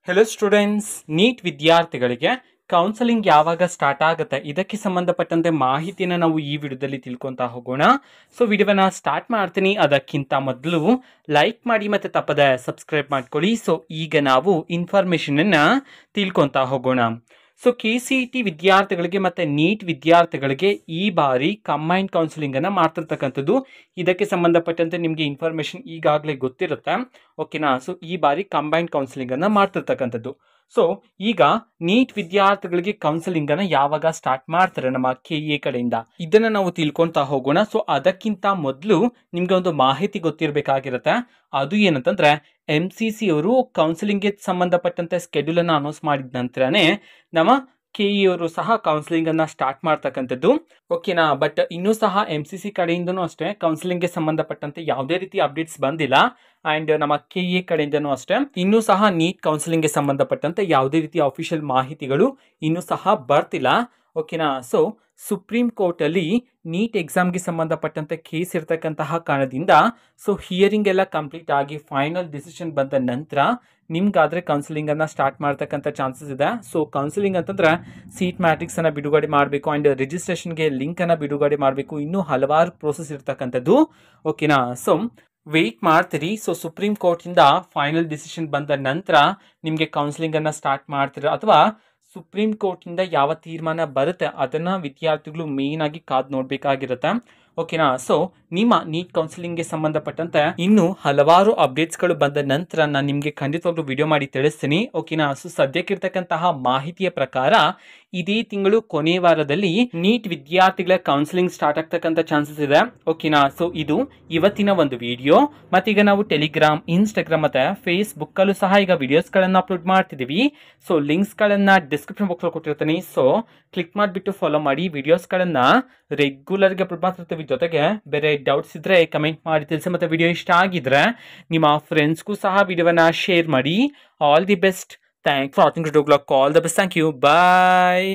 Hello students, neat ವಿದ್ಯಾರ್ಥಿಗಳಿಗೆ counselling ಯಾವಾಗ start ಆಗುತ್ತೆ ಇದಕ್ಕೆ ಸಂಬಂಧಪಟ್ಟಂತೆ ಮಾಹಿತಿಯನ್ನು ನಾವು ಈ ವಿಡಿಯೋದಲ್ಲಿ ತಿಳ್ಕೊತಾ ಹೋಗೋಣ. ಸೊ ವಿಡಿಯೋನ ಸ್ಟಾರ್ಟ್ ಮಾಡ್ತೀನಿ. ಅದಕ್ಕಿಂತ ಮೊದಲು ಲೈಕ್ ಮಾಡಿ ಮತ್ತು ತಪ್ಪದೆ ಸಬ್ಸ್ಕ್ರೈಬ್ ಮಾಡ್ಕೊಳ್ಳಿ. ಸೊ ಈಗ ನಾವು ಇನ್ಫಾರ್ಮೇಷನನ್ನು ತಿಳ್ಕೊತಾ ಹೋಗೋಣ. ಸೊ KCET ವಿದ್ಯಾರ್ಥಿಗಳಿಗೆ ಮತ್ತು ನೀಟ್ ವಿದ್ಯಾರ್ಥಿಗಳಿಗೆ ಈ ಬಾರಿ ಕಂಬೈನ್ಡ್ ಕೌನ್ಸಿಲಿಂಗನ್ನು ಮಾಡ್ತಿರ್ತಕ್ಕಂಥದ್ದು. ಇದಕ್ಕೆ ಸಂಬಂಧಪಟ್ಟಂತೆ ನಿಮಗೆ ಇನ್ಫಾರ್ಮೇಷನ್ ಈಗಾಗಲೇ ಗೊತ್ತಿರುತ್ತೆ, ಓಕೆನಾ. ಸೊ ಈ ಬಾರಿ ಕಂಬೈನ್ಡ್ ಕೌನ್ಸಿಲಿಂಗನ್ನು ಮಾಡ್ತಿರ್ತಕ್ಕಂಥದ್ದು. ಸೊ ಈಗ ನೀಟ್ ವಿದ್ಯಾರ್ಥಿಗಳಿಗೆ ಕೌನ್ಸಿಲಿಂಗನ್ನು ಯಾವಾಗ ಸ್ಟಾರ್ಟ್ ಮಾಡ್ತಾರೆ ನಮ್ಮ KE ಕಡೆಯಿಂದ, ಇದನ್ನು ನಾವು ತಿಳ್ಕೊತಾ ಹೋಗೋಣ. ಸೊ ಅದಕ್ಕಿಂತ ಮೊದಲು ನಿಮಗೆ ಒಂದು ಮಾಹಿತಿ ಗೊತ್ತಿರಬೇಕಾಗಿರುತ್ತೆ. ಅದು ಏನಂತಂದ್ರೆ MCC ಅವರು ಕೌನ್ಸಿಲಿಂಗ್ಗೆ ಸಂಬಂಧಪಟ್ಟಂತೆ ಸ್ಕೆಡ್ಯೂಲ್ ಅನ್ನು ಅನೌನ್ಸ್ ಮಾಡಿದ ನಂತರನೇ ನಮ್ಮ KE ಅವರು ಸಹ ಕೌನ್ಸಿಲಿಂಗ್ ಅನ್ನ ಸ್ಟಾರ್ಟ್ ಮಾಡ್ತಕ್ಕಂಥದ್ದು, ಓಕೆನಾ. ಬಟ್ ಇನ್ನೂ ಸಹ MCC ಕಡೆಯಿಂದನೂ ಅಷ್ಟೇ ಕೌನ್ಸಿಲಿಂಗ್ಗೆ ಸಂಬಂಧಪಟ್ಟಂತೆ ಯಾವುದೇ ರೀತಿ ಅಪ್ಡೇಟ್ಸ್ ಬಂದಿಲ್ಲ. ಅಂಡ್ ನಮ್ಮ KE ಕಡೆಯಿಂದನೂ ಅಷ್ಟೇ ಇನ್ನೂ ಸಹ ನೀಟ್ ಕೌನ್ಸಿಲಿಂಗ್ಗೆ ಸಂಬಂಧಪಟ್ಟಂತೆ ಯಾವುದೇ ರೀತಿಯ ಅಫಿಷಿಯಲ್ ಮಾಹಿತಿಗಳು ಇನ್ನೂ ಸಹ ಬರ್ತಿಲ್ಲ, ಓಕೆನಾ. ಸೊ ಸುಪ್ರೀಂ ಕೋರ್ಟಲ್ಲಿ ನೀಟ್ ಎಕ್ಸಾಮ್ಗೆ ಸಂಬಂಧಪಟ್ಟಂತೆ ಕೇಸ್ ಇರ್ತಕ್ಕಂತಹ ಕಾರಣದಿಂದ ಸೊ ಹಿಯರಿಂಗ್ ಎಲ್ಲ ಕಂಪ್ಲೀಟ್ ಆಗಿ ಫೈನಲ್ ಡಿಸಿಷನ್ ಬಂದ ನಂತರ ನಿಮ್ಗಾದ್ರೆ ಕೌನ್ಸಿಲಿಂಗನ್ನು ಸ್ಟಾರ್ಟ್ ಮಾಡ್ತಕ್ಕಂಥ ಚಾನ್ಸಸ್ ಇದೆ. ಸೊ ಕೌನ್ಸಿಲಿಂಗ್ ಅಂತಂದ್ರೆ ಸೀಟ್ ಮ್ಯಾಟ್ರಿಕ್ಸನ್ನು ಬಿಡುಗಡೆ ಮಾಡಬೇಕು ಆ್ಯಂಡ್ ರಿಜಿಸ್ಟ್ರೇಷನ್ಗೆ ಲಿಂಕನ್ನು ಬಿಡುಗಡೆ ಮಾಡಬೇಕು, ಇನ್ನೂ ಹಲವಾರು ಪ್ರೋಸೆಸ್ ಇರ್ತಕ್ಕಂಥದ್ದು, ಓಕೆನಾ. ಸೊ ವೆಯ್ಟ್ ಮಾಡ್ತೀರಿ. ಸೊ ಸುಪ್ರೀಂ ಕೋರ್ಟಿಂದ ಫೈನಲ್ ಡಿಸಿಷನ್ ಬಂದ ನಂತರ ನಿಮಗೆ ಕೌನ್ಸಿಲಿಂಗನ್ನು ಸ್ಟಾರ್ಟ್ ಮಾಡ್ತೀರಾ ಅಥವಾ ಸುಪ್ರೀಂ ಕೋರ್ಟಿಂದ ಯಾವ ತೀರ್ಮಾನ ಬರುತ್ತೆ ಅದನ್ನು ವಿದ್ಯಾರ್ಥಿಗಳು ಮೇನ್ ಆಗಿ ಕಾದು ನೋಡಬೇಕಾಗಿರುತ್ತೆ, ಓಕೆನಾ. ಸೊ ನಿಮ್ಮ ನೀಟ್ ಕೌನ್ಸಿಲಿಂಗ್ಗೆ ಸಂಬಂಧಪಟ್ಟಂತೆ ಇನ್ನು ಹಲವಾರು ಅಪ್ಡೇಟ್ಸ್ಗಳು ಬಂದ ನಂತರ ನಾನು ನಿಮಗೆ ಖಂಡಿತವಾಗ್ಲೂ ವಿಡಿಯೋ ಮಾಡಿ ತಿಳಿಸ್ತೀನಿ, ಓಕೆನಾ. ಸೊ ಸದ್ಯಕ್ಕಿರ್ತಕ್ಕಂತಹ ಮಾಹಿತಿಯ ಪ್ರಕಾರ ಇದೇ ತಿಂಗಳು ಕೊನೆ ವಾರದಲ್ಲಿ ನೀಟ್ ವಿದ್ಯಾರ್ಥಿಗಳ ಕೌನ್ಸಿಲಿಂಗ್ ಸ್ಟಾರ್ಟ್ ಆಗ್ತಕ್ಕಂಥ ಚಾನ್ಸಸ್ ಇದೆ, ಓಕೆನಾ. ಸೊ ಇದು ಇವತ್ತಿನ ಒಂದು ವಿಡಿಯೋ. ಮತ್ತೀಗ ನಾವು ಟೆಲಿಗ್ರಾಮ್, ಇನ್ಸ್ಟಾಗ್ರಾಮ್ ಮತ್ತೆ ಫೇಸ್ಬುಕ್ ಅಲ್ಲೂ ಸಹ ಈಗ ವಿಡಿಯೋಸ್ಗಳನ್ನು ಅಪ್ಲೋಡ್ ಮಾಡ್ತಿದ್ದೀವಿ. ಸೊ ಲಿಂಕ್ಸ್ಗಳನ್ನು ಡಿಸ್ಕ್ರಿಪ್ಷನ್ ಬಾಕ್ಸಲ್ಲಿ ಕೊಟ್ಟಿರ್ತೀನಿ. ಸೊ ಕ್ಲಿಕ್ ಮಾಡಿಬಿಟ್ಟು ಫಾಲೋ ಮಾಡಿ. ವಿಡಿಯೋಸ್ಗಳನ್ನು ರೆಗ್ಯುಲರ್ಗೆ ಅಪ್ಲೋಡ್ ಮಾಡ್ತಿರ್ತೀವಿ. ಜೊತೆಗೆ ಬೇರೆ ಡೌಟ್ಸ್ ಇದ್ರೆ ಕಮೆಂಟ್ ಮಾಡಿ ತಿಳಿಸಿ. ಮತ್ತು ವಿಡಿಯೋ ಇಷ್ಟ ಆಗಿದ್ರೆ ನಿಮ್ಮ ಫ್ರೆಂಡ್ಸ್ಗೂ ಸಹ ವಿಡಿಯೋವನ್ನು ಶೇರ್ ಮಾಡಿ. All the best. Thanks for watching. All the best. Thank you. Bye.